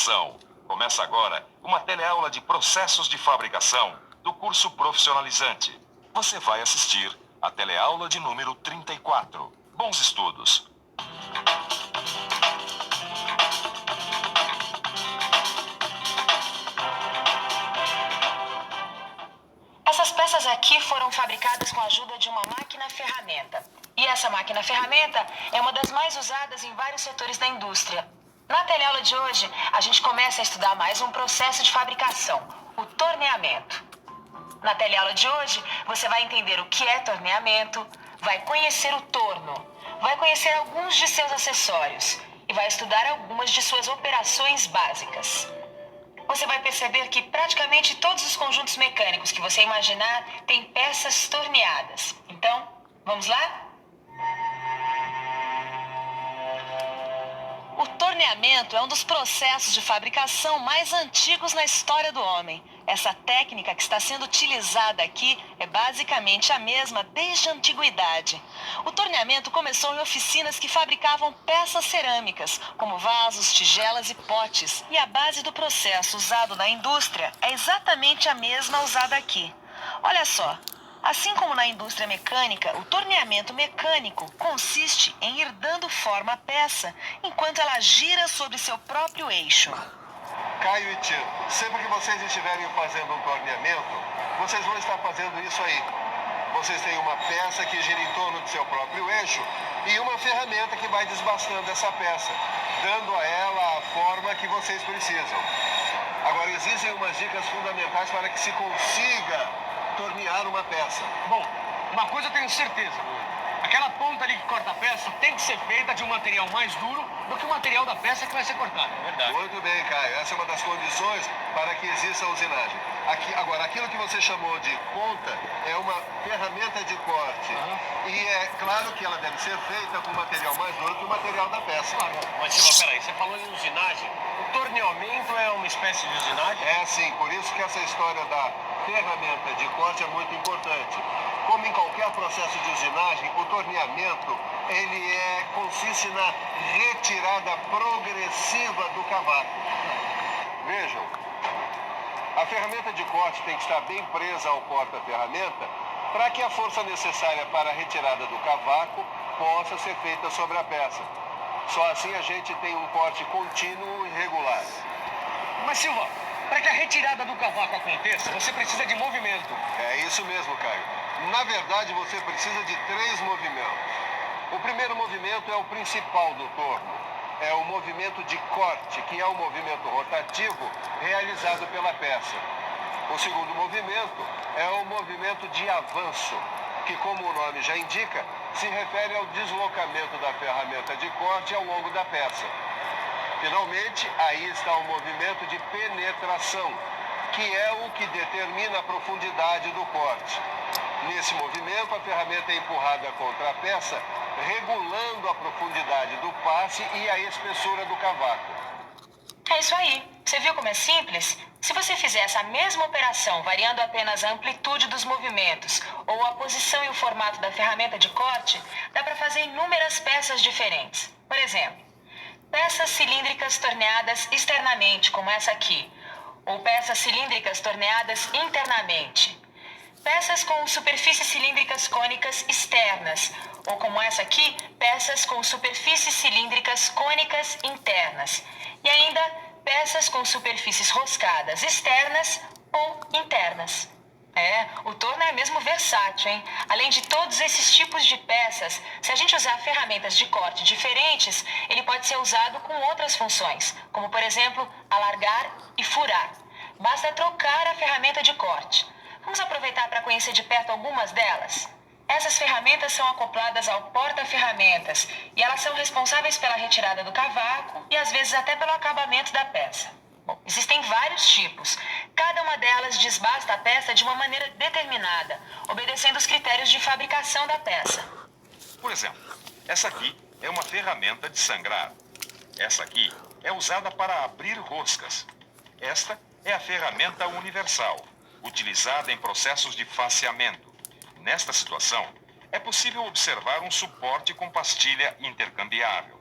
Atenção! Começa agora uma teleaula de processos de fabricação do curso profissionalizante. Você vai assistir a teleaula de número 34. Bons estudos! Essas peças aqui foram fabricadas com a ajuda de uma máquina-ferramenta. E essa máquina-ferramenta é uma das mais usadas em vários setores da indústria. Na teleaula de hoje, a gente começa a estudar mais um processo de fabricação, o torneamento. Na teleaula de hoje, você vai entender o que é torneamento, vai conhecer o torno, vai conhecer alguns de seus acessórios e vai estudar algumas de suas operações básicas. Você vai perceber que praticamente todos os conjuntos mecânicos que você imaginar têm peças torneadas. Então, vamos lá? O torneamento é um dos processos de fabricação mais antigos na história do homem. Essa técnica que está sendo utilizada aqui é basicamente a mesma desde a antiguidade. O torneamento começou em oficinas que fabricavam peças cerâmicas, como vasos, tigelas e potes. E a base do processo usado na indústria é exatamente a mesma usada aqui. Olha só. Assim como na indústria mecânica, o torneamento mecânico consiste em ir dando forma à peça enquanto ela gira sobre seu próprio eixo. Caio e Tito, sempre que vocês estiverem fazendo um torneamento, vocês vão estar fazendo isso aí. Vocês têm uma peça que gira em torno do seu próprio eixo e uma ferramenta que vai desbastando essa peça, dando a ela a forma que vocês precisam. Agora, existem umas dicas fundamentais para que se consiga tornear uma peça. Bom, uma coisa eu tenho certeza. Aquela ponta ali que corta a peça tem que ser feita de um material mais duro do que o material da peça que vai ser cortada. Verdade. Muito bem, Caio. Essa é uma das condições para que exista a usinagem. Agora, aquilo que você chamou de ponta é uma ferramenta de corte. E é claro que ela deve ser feita com material mais duro que o material da peça. Claro. Mas, Silva, peraí, você falou em usinagem. O torneamento é uma espécie de usinagem? É sim, por isso que essa história da ferramenta de corte é muito importante. Como em qualquer processo de usinagem, o torneamento consiste na retirada progressiva do cavaco. Vejam, a ferramenta de corte tem que estar bem presa ao porta-ferramenta para que a força necessária para a retirada do cavaco possa ser feita sobre a peça. Só assim a gente tem um corte contínuo e regular. Mas, Silva, para que a retirada do cavaco aconteça, você precisa de movimento. É isso mesmo, Caio. Na verdade, você precisa de 3 movimentos. O primeiro movimento é o principal do torno. É o movimento de corte, que é o movimento rotativo realizado pela peça. O segundo movimento é o movimento de avanço, que, como o nome já indica, se refere ao deslocamento da ferramenta de corte ao longo da peça. Finalmente, aí está o movimento de penetração, que é o que determina a profundidade do corte. Nesse movimento, a ferramenta é empurrada contra a peça, regulando a profundidade do passe e a espessura do cavaco. É isso aí. Você viu como é simples? Se você fizer essa mesma operação variando apenas a amplitude dos movimentos ou a posição e o formato da ferramenta de corte, dá para fazer inúmeras peças diferentes. Por exemplo, peças cilíndricas torneadas externamente, como essa aqui, ou peças cilíndricas torneadas internamente. Peças com superfícies cilíndricas cônicas externas, ou como essa aqui, peças com superfícies cilíndricas cônicas internas. E ainda, peças com superfícies roscadas externas ou internas. O torno é mesmo versátil, hein? Além de todos esses tipos de peças, se a gente usar ferramentas de corte diferentes, ele pode ser usado com outras funções, como por exemplo, alargar e furar. Basta trocar a ferramenta de corte. Vamos aproveitar para conhecer de perto algumas delas? Essas ferramentas são acopladas ao porta-ferramentas e elas são responsáveis pela retirada do cavaco e às vezes até pelo acabamento da peça. Bom, existem vários tipos. Cada uma delas desbasta a peça de uma maneira determinada, obedecendo os critérios de fabricação da peça. Por exemplo, essa aqui é uma ferramenta de sangrar. Essa aqui é usada para abrir roscas. Esta é a ferramenta universal, utilizada em processos de faceamento. Nesta situação, é possível observar um suporte com pastilha intercambiável.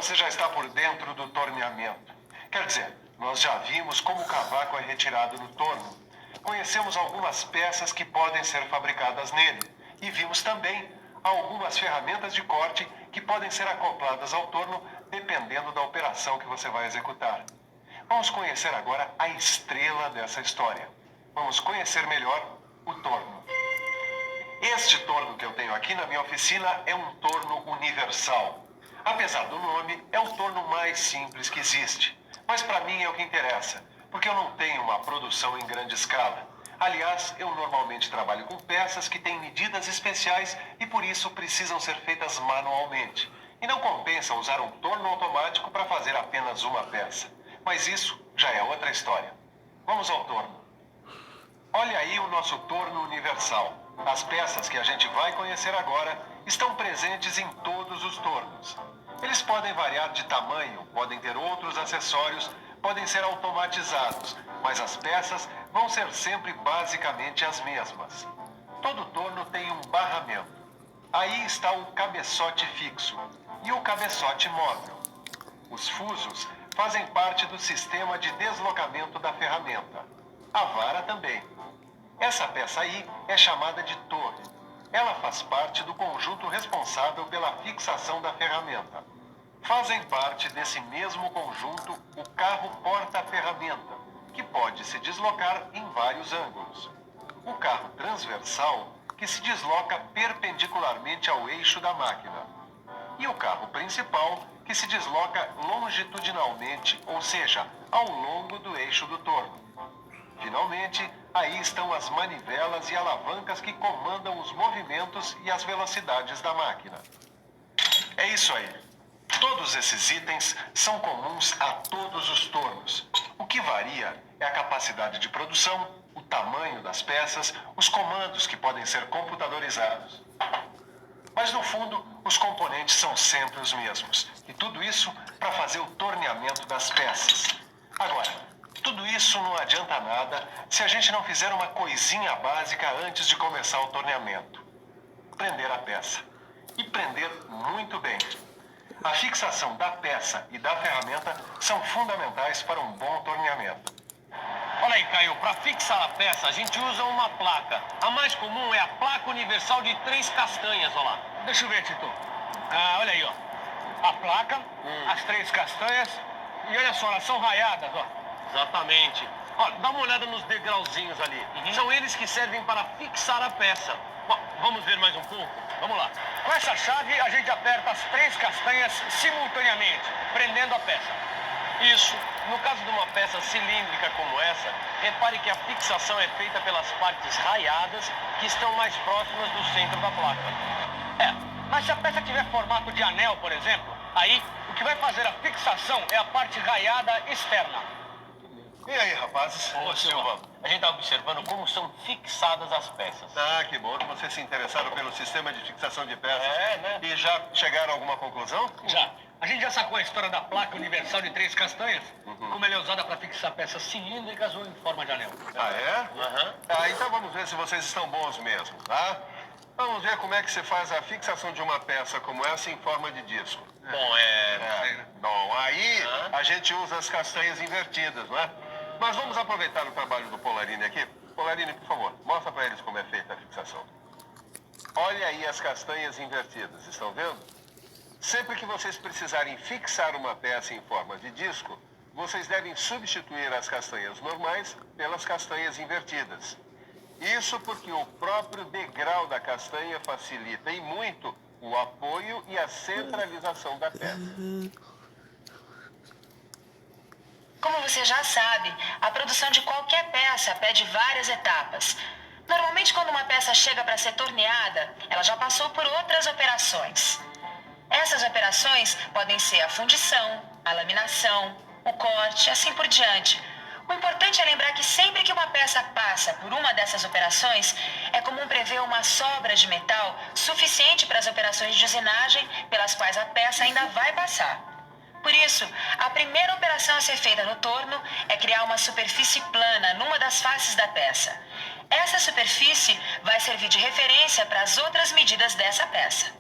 você já está por dentro do torneamento. Quer dizer, nós já vimos como o cavaco é retirado no torno. Conhecemos algumas peças que podem ser fabricadas nele. E vimos também algumas ferramentas de corte que podem ser acopladas ao torno dependendo da operação que você vai executar. Vamos conhecer agora a estrela dessa história. Vamos conhecer melhor o torno. Este torno que eu tenho aqui na minha oficina é um torno universal. Apesar do nome, é o torno mais simples que existe. Mas para mim é o que interessa, porque eu não tenho uma produção em grande escala. Aliás, eu normalmente trabalho com peças que têm medidas especiais e por isso precisam ser feitas manualmente. E não compensa usar um torno automático para fazer apenas uma peça. Mas isso já é outra história. Vamos ao torno. Olha aí o nosso torno universal. As peças que a gente vai conhecer agora estão presentes em todos os tornos. Eles podem variar de tamanho, podem ter outros acessórios, podem ser automatizados, mas as peças vão ser sempre basicamente as mesmas. Todo torno tem um barramento. Aí está o cabeçote fixo e o cabeçote móvel. Os fusos fazem parte do sistema de deslocamento da ferramenta. A vara também. Essa peça aí é chamada de torre. Ela faz parte do conjunto responsável pela fixação da ferramenta. Fazem parte desse mesmo conjunto o carro porta-ferramenta, que pode se deslocar em vários ângulos. O carro transversal, que se desloca perpendicularmente ao eixo da máquina. E o carro principal, que se desloca longitudinalmente, ou seja, ao longo do eixo do torno. Finalmente, aí estão as manivelas e alavancas que comandam os movimentos e as velocidades da máquina. É isso aí. Todos esses itens são comuns a todos os tornos. O que varia é a capacidade de produção, o tamanho das peças, os comandos que podem ser computadorizados. Mas no fundo, os componentes são sempre os mesmos. E tudo isso para fazer o torneamento das peças. Agora, tudo isso não adianta nada se a gente não fizer uma coisinha básica antes de começar o torneamento. Prender a peça. E prender muito bem. A fixação da peça e da ferramenta são fundamentais para um bom torneamento. Olha aí, Caio, para fixar a peça, a gente usa uma placa. A mais comum é a placa universal de 3 castanhas, olha lá. Deixa eu ver, Tito. Ah, olha aí, ó. A placa, as 3 castanhas e olha só, elas são raiadas, ó. Exatamente. Ó, dá uma olhada nos degrauzinhos ali. São eles que servem para fixar a peça. Bom, vamos ver mais um pouco? Vamos lá. Com essa chave, a gente aperta as 3 castanhas simultaneamente, prendendo a peça. Isso. No caso de uma peça cilíndrica como essa, repare que a fixação é feita pelas partes raiadas que estão mais próximas do centro da placa. Mas se a peça tiver formato de anel, por exemplo, aí o que vai fazer a fixação é a parte raiada externa. E aí, rapazes? Ô, Silva, a gente está observando como são fixadas as peças. Ah, que bom que vocês se interessaram pelo sistema de fixação de peças. É, né? E já chegaram a alguma conclusão? Já. A gente já sacou a história da placa universal de 3 castanhas, como ela é usada para fixar peças cilíndricas ou em forma de anel. Ah, é? Ah, então vamos ver se vocês estão bons mesmo, tá? Vamos ver como é que você faz a fixação de uma peça como essa em forma de disco. Bom, Bom, aí a gente usa as castanhas invertidas, não é? Mas vamos aproveitar o trabalho do Polarini aqui. Polarini, por favor, mostra para eles como é feita a fixação. Olha aí as castanhas invertidas, estão vendo? Sempre que vocês precisarem fixar uma peça em forma de disco, vocês devem substituir as castanhas normais pelas castanhas invertidas. Isso porque o próprio degrau da castanha facilita e muito o apoio e a centralização da peça. Como você já sabe, a produção de qualquer peça pede várias etapas. Normalmente, quando uma peça chega para ser torneada, ela já passou por outras operações. Essas operações podem ser a fundição, a laminação, o corte, assim por diante. O importante é lembrar que sempre que uma peça passa por uma dessas operações, é comum prever uma sobra de metal suficiente para as operações de usinagem pelas quais a peça ainda vai passar. Por isso, a primeira operação a ser feita no torno é criar uma superfície plana numa das faces da peça. Essa superfície vai servir de referência para as outras medidas dessa peça.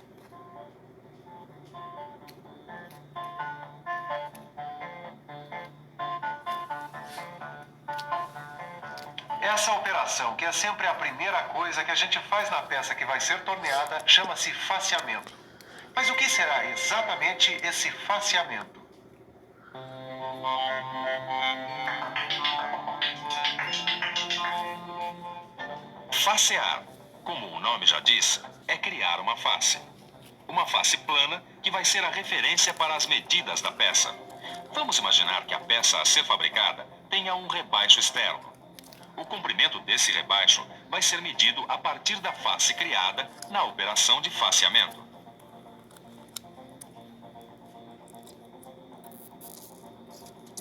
Essa operação, que é sempre a primeira coisa que a gente faz na peça que vai ser torneada, chama-se faceamento. Mas o que será exatamente esse faceamento? Facear, como o nome já diz, é criar uma face. Uma face plana que vai ser a referência para as medidas da peça. Vamos imaginar que a peça a ser fabricada tenha um rebaixo externo. O comprimento desse rebaixo vai ser medido a partir da face criada na operação de faceamento.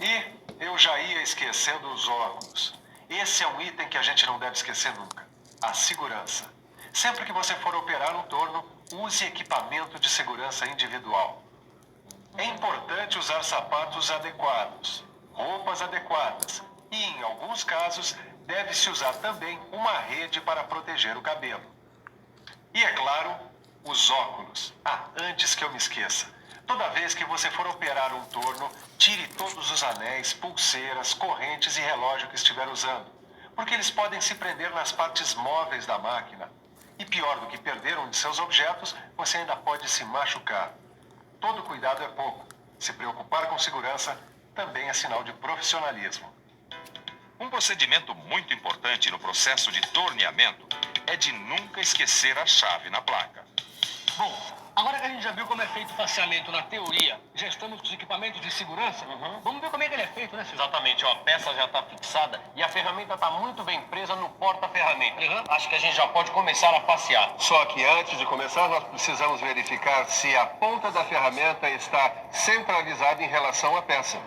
E eu já ia esquecendo os óculos. Esse é um item que a gente não deve esquecer nunca. A segurança. Sempre que você for operar um torno, use equipamento de segurança individual. É importante usar sapatos adequados, roupas adequadas e, em alguns casos, deve-se usar também uma rede para proteger o cabelo. E, é claro, os óculos. Antes que eu me esqueça. Toda vez que você for operar um torno, tire todos os anéis, pulseiras, correntes e relógio que estiver usando, porque eles podem se prender nas partes móveis da máquina. E pior do que perder um de seus objetos, você ainda pode se machucar. Todo cuidado é pouco. Se preocupar com segurança também é sinal de profissionalismo. Um procedimento muito importante no processo de torneamento é de nunca esquecer a chave na placa. Bom, agora que a gente já viu como é feito o faceamento na teoria, já estamos com os equipamentos de segurança, vamos ver como é que ele é feito, né, Silvio? Exatamente, ó, a peça já está fixada e a ferramenta está muito bem presa no porta-ferramenta. Acho que a gente já pode começar a facear. Só que antes de começar, nós precisamos verificar se a ponta da ferramenta está centralizada em relação à peça.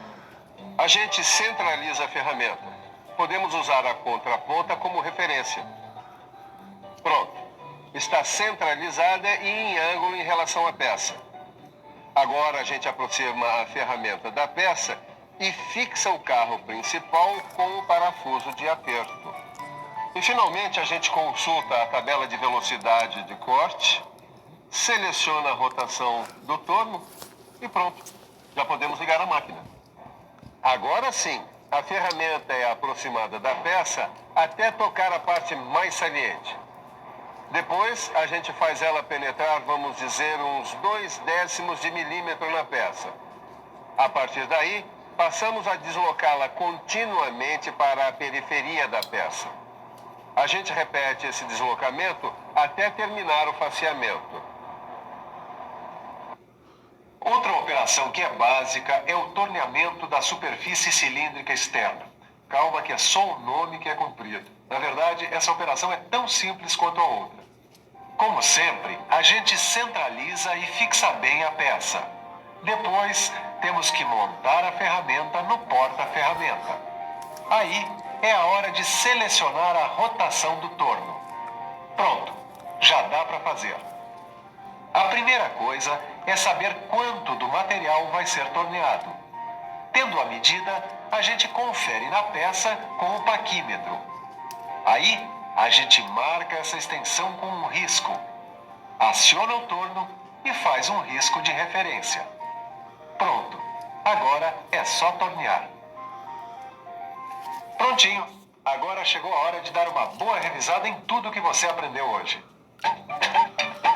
A gente centraliza a ferramenta. Podemos usar a contraponta como referência. Pronto. Está centralizada e em ângulo em relação à peça. Agora a gente aproxima a ferramenta da peça e fixa o carro principal com o parafuso de aperto. E finalmente a gente consulta a tabela de velocidade de corte, seleciona a rotação do torno e pronto, já podemos ligar a máquina. Agora sim, a ferramenta é aproximada da peça até tocar a parte mais saliente. Depois, a gente faz ela penetrar, vamos dizer, uns 0,2 de milímetro na peça. A partir daí, passamos a deslocá-la continuamente para a periferia da peça. A gente repete esse deslocamento até terminar o faceamento. Outra operação que é básica é o torneamento da superfície cilíndrica externa. Calma que é só o nome que é cumprido. Na verdade, essa operação é tão simples quanto a outra. Como sempre, a gente centraliza e fixa bem a peça. Depois, temos que montar a ferramenta no porta-ferramenta. Aí, é a hora de selecionar a rotação do torno. Pronto, já dá para fazer. A primeira coisa é saber quanto do material vai ser torneado. Tendo a medida, a gente confere na peça com o paquímetro. Aí, a gente marca essa extensão com um risco, aciona o torno e faz um risco de referência. Pronto, agora é só tornear. Prontinho, agora chegou a hora de dar uma boa revisada em tudo que você aprendeu hoje.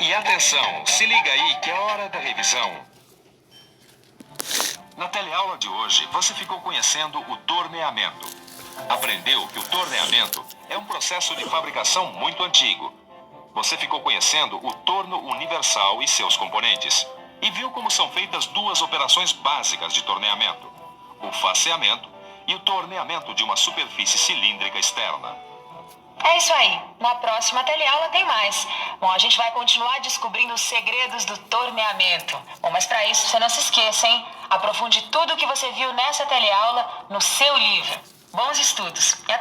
E atenção, se liga aí que é hora da revisão. Na teleaula de hoje, você ficou conhecendo o torneamento. Aprendeu que o torneamento é um processo de fabricação muito antigo. Você ficou conhecendo o torno universal e seus componentes. E viu como são feitas duas operações básicas de torneamento: o faceamento e o torneamento de uma superfície cilíndrica externa. É isso aí. Na próxima teleaula tem mais. Bom, a gente vai continuar descobrindo os segredos do torneamento. Bom, mas para isso, você não se esqueça, hein? Aprofunde tudo o que você viu nessa teleaula no seu livro. Bons estudos e